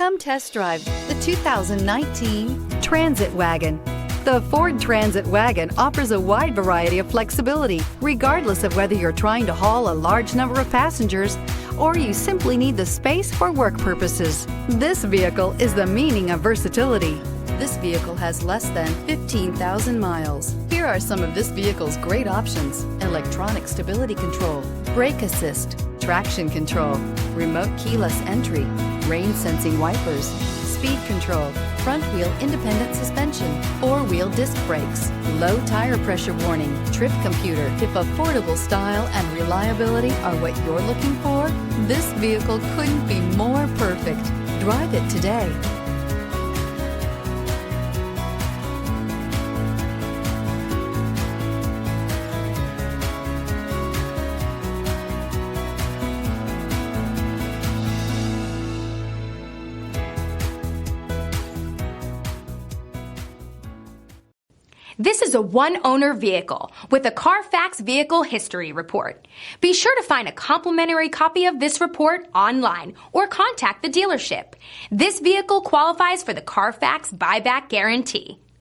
Come test drive the 2019 Transit Wagon. The Ford Transit Wagon offers a wide variety of flexibility, regardless of whether you're trying to haul a large number of passengers or you simply need the space for work purposes. This vehicle is the meaning of versatility. This vehicle has less than 15,000 miles. Here are some of this vehicle's great options: electronic stability control, brake assist, traction control, remote keyless entry, rain sensing wipers, speed control, front wheel independent suspension, four-wheel disc brakes, low tire pressure warning, trip computer. If affordable style and reliability are what you're looking for, this vehicle couldn't be more perfect. Drive it today. This is a one-owner vehicle with a Carfax Vehicle History Report. Be sure to find a complimentary copy of this report online or contact the dealership. This vehicle qualifies for the Carfax Buyback Guarantee.